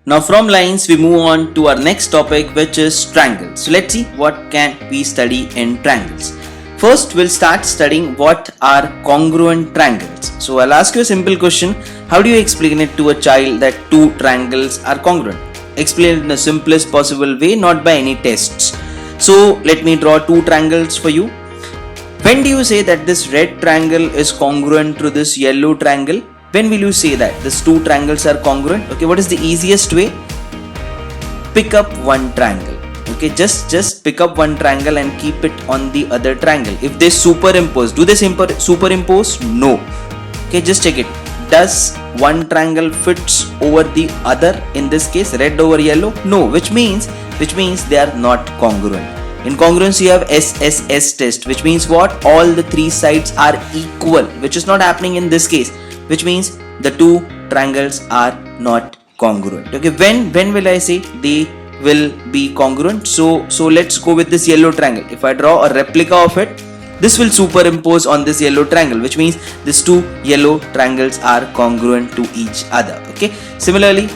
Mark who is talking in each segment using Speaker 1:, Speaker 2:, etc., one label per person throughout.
Speaker 1: Now from lines we move on to our next topic, which is triangles. So let's see what can we study in triangles. First we'll start studying what are congruent triangles. So I'll ask you a simple question. How do you explain it to a child that two triangles are congruent? Explain it in the simplest possible way, not by any tests. So let me draw two triangles for you. When do you say that this red triangle is congruent to this yellow triangle? When will you say that these two triangles are congruent? Okay, what is the easiest way? Pick up one triangle. Okay, just pick up one triangle and keep it on the other triangle. If they superimpose, do they superimpose? No. Okay, just check it. Does one triangle fits over the other? In this case, red over yellow? No. Which means they are not congruent. In congruence, you have SSS test, which means what? All the three sides are equal, which is not happening in this case. Which means the two triangles are not congruent. Okay, when will I say they will be congruent? So let's go with this yellow triangle. If I draw a replica of it, this will superimpose on this yellow triangle, which means these two yellow triangles are congruent to each other. Okay, similarly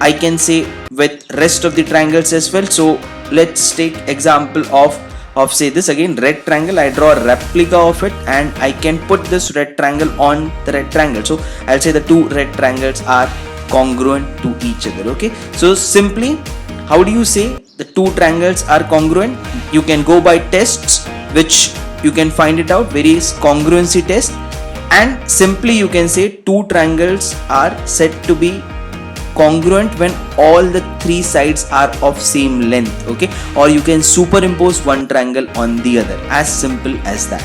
Speaker 1: I can say with rest of the triangles as well. So let's take example of say this again, red triangle. I draw a replica of it and I can put this red triangle on the red triangle. So I'll say the two red triangles are congruent to each other. Okay, so simply how do you say the two triangles are congruent? You can go by tests, which you can find it out, various congruency test, and simply you can say two triangles are said to be congruent when all the three sides are of same length. Okay, or you can superimpose one triangle on the other, as simple as that.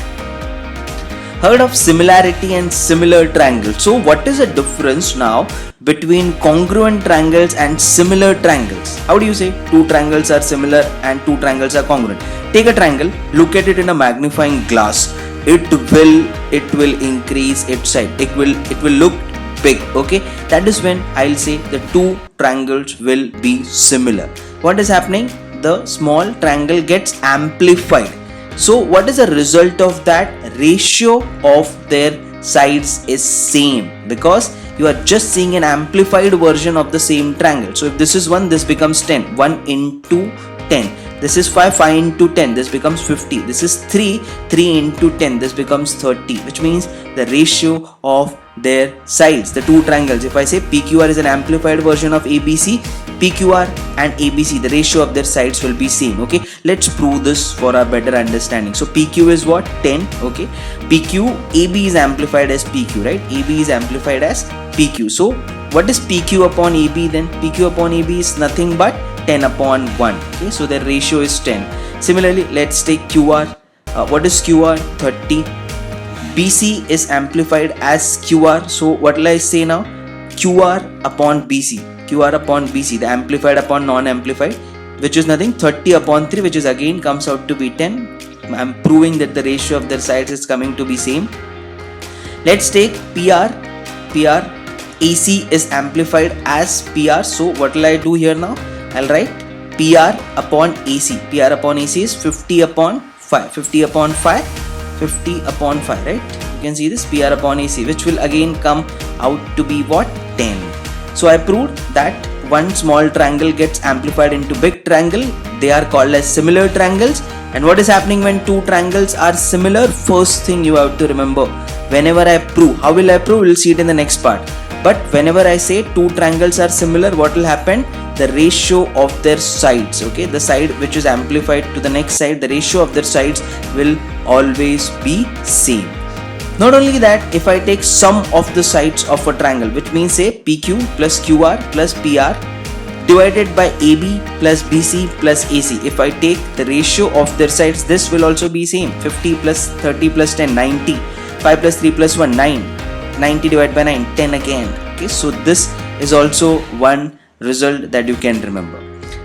Speaker 1: Heard of similarity and similar triangles? So what is the difference now between congruent triangles and similar triangles? How do you say two triangles are similar and two triangles are congruent? Take a triangle, look at it in a magnifying glass. It will increase its side. It will look big. Okay, that is when I'll say the two triangles will be similar. What is happening? The small triangle gets amplified. So what is the result of that? Ratio of their sides is same, because you are just seeing an amplified version of the same triangle. So if this is 1, this becomes 10. 1 into 10. This is 5, 5 into 10, this becomes 50. This is 3, 3 into 10, this becomes 30, which means the ratio of their sides, the two triangles. If I say PQR is an amplified version of ABC, PQR and ABC, the ratio of their sides will be same. Okay, let's prove this for our better understanding. So PQ is what? 10. Okay, AB is amplified as PQ, right? AB is amplified as PQ. So what is PQ upon AB then? PQ upon AB is nothing but 10 upon 1. Okay, so the ratio is 10. Similarly, let's take QR. What is QR? 30. BC is amplified as QR. So what will I say now? QR upon BC. QR upon BC, the amplified upon non-amplified, which is nothing, 30 upon 3, which is again comes out to be 10. I'm proving that the ratio of their sides is coming to be same. Let's take PR. AC is amplified as PR. So what will I do here now? I'll write PR upon AC. PR upon AC is 50 upon 5. 50 upon 5. 50 upon 5, right? You can see this PR upon AC, which will again come out to be what? 10. So I proved that one small triangle gets amplified into big triangle. They are called as similar triangles. And what is happening when two triangles are similar? First thing you have to remember, whenever I prove, how will I prove? We'll see it in the next part. But whenever I say two triangles are similar, what will happen? The ratio of their sides, okay, the side which is amplified to the next side, the ratio of their sides will always be same. Not only that, if I take sum of the sides of a triangle, which means say PQ plus QR plus PR divided by AB plus BC plus AC, if I take the ratio of their sides, this will also be same. 50 plus 30 plus 10, 90. 5 plus 3 plus 1, 9. 90 divided by 9, 10 again. Okay, so this is also one result that you can remember.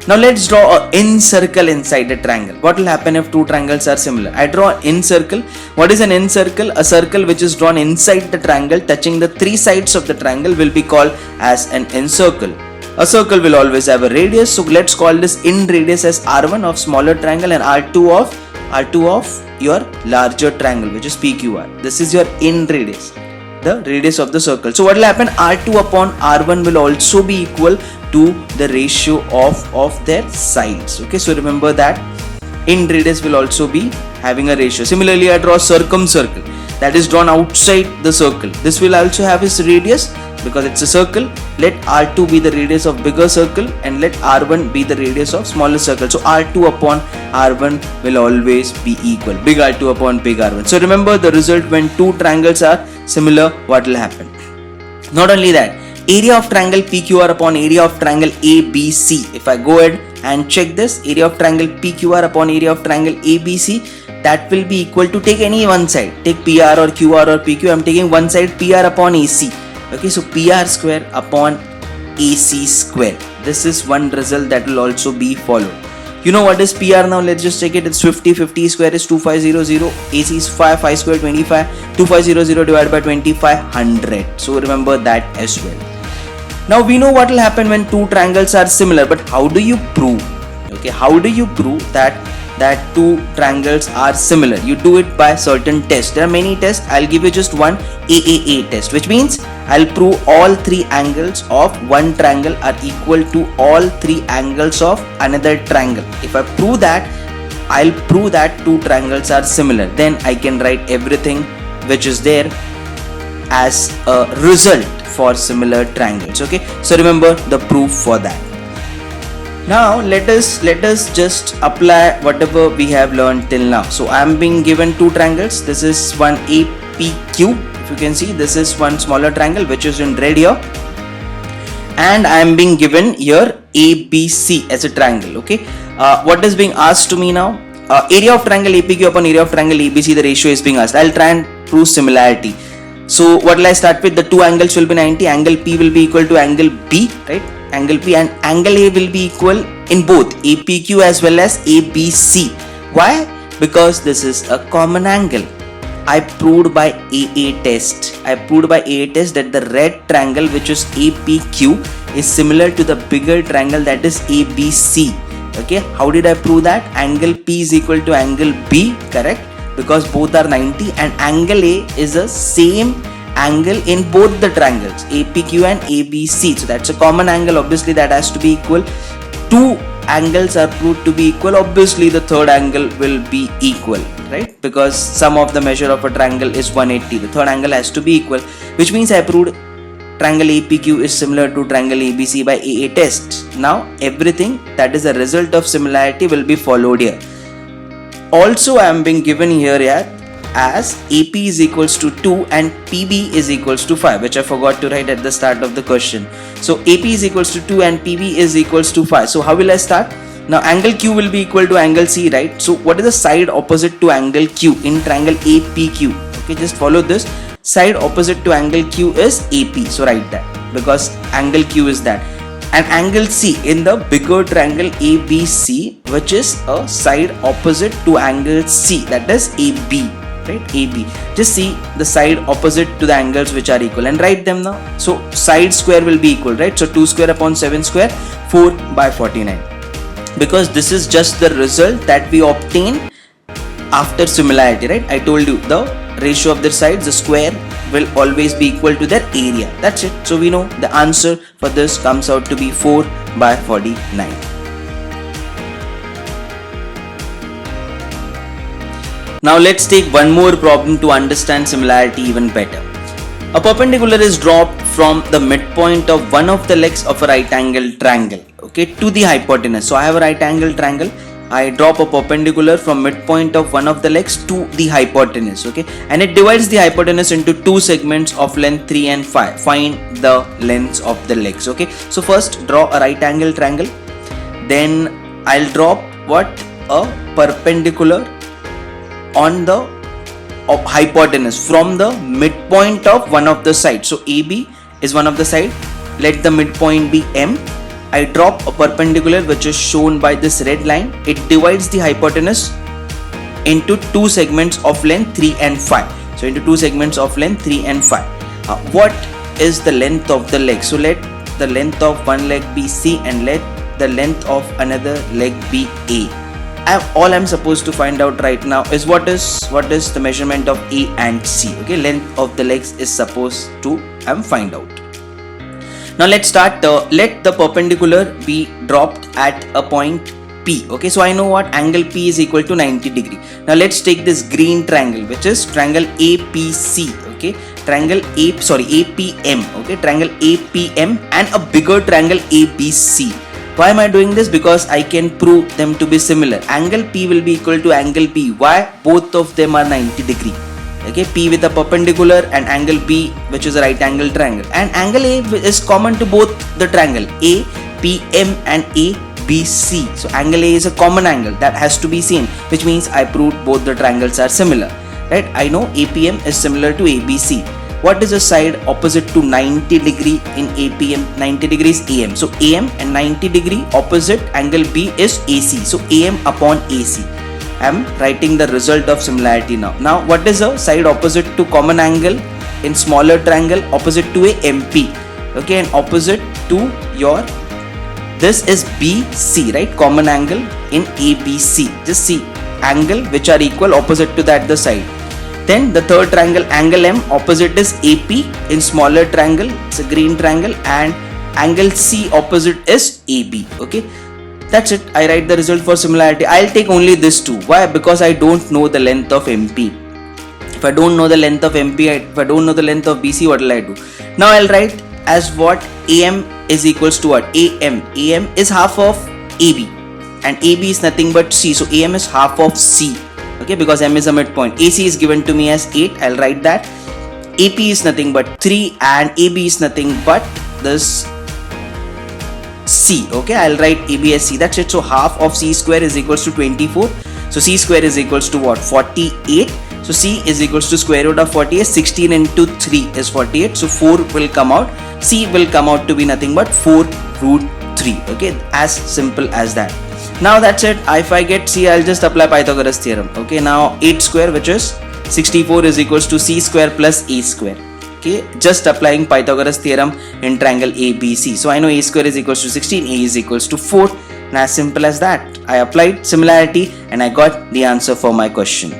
Speaker 1: Now let's draw an in circle inside a triangle. What will happen if two triangles are similar? I draw an in circle. What is an in circle? A circle which is drawn inside the triangle touching the three sides of the triangle will be called as an in circle. A circle will always have a radius, so let's call this in radius as R1 of smaller triangle and R2 of your larger triangle, which is PQR. This is your in radius. the radius of the circle. So what will happen? R2 upon R1 will also be equal to the ratio of their sides. Okay, so remember that in radius will also be having a ratio. Similarly, I draw circumcircle that is drawn outside the circle. This will also have its radius because it's a circle. Let R2 be the radius of bigger circle and let R1 be the radius of smaller circle. So R2 upon R1 will always be equal. Big R2 upon big R1. So remember the result when two triangles are similar, what will happen? Not only that, area of triangle PQR upon area of triangle ABC. If I go ahead and check this, area of triangle PQR upon area of triangle ABC, that will be equal to, take any one side, take PR or QR or PQ. I'm taking one side, PR upon AC. Okay, so PR square upon AC square. This is one result that will also be followed. You know what is PR now? Let's just check it. It's 50. 50 square is 2500. AC is 5. 5 square 25. 2500 divided by 25, 100. So remember that as well. Now we know what will happen when two triangles are similar, but how do you prove? Okay, how do you prove that two triangles are similar? You do it by certain tests. There are many tests. I'll give you just one AAA test, which means I'll prove all three angles of one triangle are equal to all three angles of another triangle. If I prove that, I'll prove that two triangles are similar. Then I can write everything which is there as a result for similar triangles. Okay, so remember the proof for that. Now let us just apply whatever we have learned till now. So I am being given two triangles. This is one APQ. If you can see, this is one smaller triangle which is in red here, and I am being given here ABC as a triangle. Okay, what is being asked to me now? Area of triangle APQ upon area of triangle ABC. The ratio is being asked. I'll try and prove similarity. So what will I start with? The two angles will be 90. Angle P will be equal to angle B, right? Angle P, and angle A will be equal in both APQ as well as ABC. Why? Because this is a common angle. I proved by AA test. I proved by AA test that the red triangle, which is APQ, is similar to the bigger triangle that is ABC. Okay, how did I prove that? Angle P is equal to angle B, correct? Because both are 90, and angle A is the same angle in both the triangles APQ and ABC. So that's a common angle. Obviously that has to be equal. Two angles are proved to be equal. Obviously the third angle will be equal, right? Because sum of the measure of a triangle is 180. The third angle has to be equal, which means I proved triangle APQ is similar to triangle ABC by AA test. Now everything that is a result of similarity will be followed here. Also I am being given here as AP is equals to 2 and PB is equals to 5, which I forgot to write at the start of the question. So AP is equals to 2 and PB is equals to 5. So how will I start? Now angle Q will be equal to angle C, right? So what is the side opposite to angle Q in triangle APQ? Okay, just follow this. Side opposite to angle Q is AP. So write that because angle Q is that. And angle C in the bigger triangle ABC, which is a side opposite to angle C, that is AB. Right, AB. Just see the side opposite to the angles which are equal and write them now. So side square will be equal, right? So 2 square upon 7 square, 4 by 49. Because this is just the result that we obtain after similarity, right? I told you the ratio of their sides, the square will always be equal to their area. That's it. So we know the answer for this comes out to be 4 by 49. Now let's take one more problem to understand similarity even better. A perpendicular is dropped from the midpoint of one of the legs of a right angle triangle, okay, to the hypotenuse. So I have a right angle triangle. I drop a perpendicular from midpoint of one of the legs to the hypotenuse, okay, and it divides the hypotenuse into two segments of length 3 and 5. Find the lengths of the legs, okay. So first draw a right angle triangle. Then I'll drop what? A perpendicular on the hypotenuse from the midpoint of one of the sides. So AB is one of the side. Let the midpoint be M. I drop a perpendicular which is shown by this red line. It divides the hypotenuse into two segments of length 3 and 5. So into two segments of length 3 and 5. What is the length of the leg? So let the length of one leg be C and let the length of another leg be A. all I'm supposed to find out right now is what is the measurement of A and C. Okay, length of the legs is supposed to find out. Now let's start. Let the perpendicular be dropped at a point P. Okay, so I know what angle P is equal to 90 degree. Now let's take this green triangle, which is triangle APC. Okay, triangle APM. Okay, triangle APM and a bigger triangle ABC. Why am I doing this? Because I can prove them to be similar. Angle P will be equal to angle P. Why? Both of them are 90 degree. Okay, P with a perpendicular and angle B, which is a right angle triangle. And angle A is common to both the triangle APM and ABC. So angle A is a common angle that has to be seen, which means I proved both the triangles are similar. Right? I know APM is similar to ABC. What is the side opposite to 90 degree in APM? 90 degrees AM. So AM and 90 degree opposite angle B is AC. So AM upon AC. I am writing the result of similarity now. Now what is the side opposite to common angle in smaller triangle opposite to a MP? Okay, and opposite to your, this is BC, right? Common angle in ABC. Just see angle which are equal opposite to that the side. Then the third triangle, angle M, opposite is AP in smaller triangle, it's a green triangle, and angle C opposite is AB. Okay, that's it. I write the result for similarity. I'll take only this two. Why? Because I don't know the length of MP. If I don't know the length of MP, if I don't know the length of BC, what will I do? Now I'll write as what AM is equals to what? AM. AM is half of AB and AB is nothing but C. So AM is half of C. Okay, because M is a midpoint. AC is given to me as 8. I'll write that. AP is nothing but 3 and AB is nothing but this C. Okay, I'll write AB as C. That's it. So half of C square is equals to 24. So C square is equals to what? 48. So C is equals to square root of 48. 16 into 3 is 48. So 4 will come out. C will come out to be nothing but 4 root 3. Okay, as simple as that. Now that's it. If I get C, I'll just apply Pythagoras theorem. Okay, now 8 square, which is 64, is equals to C square plus A square. Okay, just applying Pythagoras theorem in triangle ABC. So I know A square is equals to 16, A is equals to 4. And as simple as that, I applied similarity and I got the answer for my question.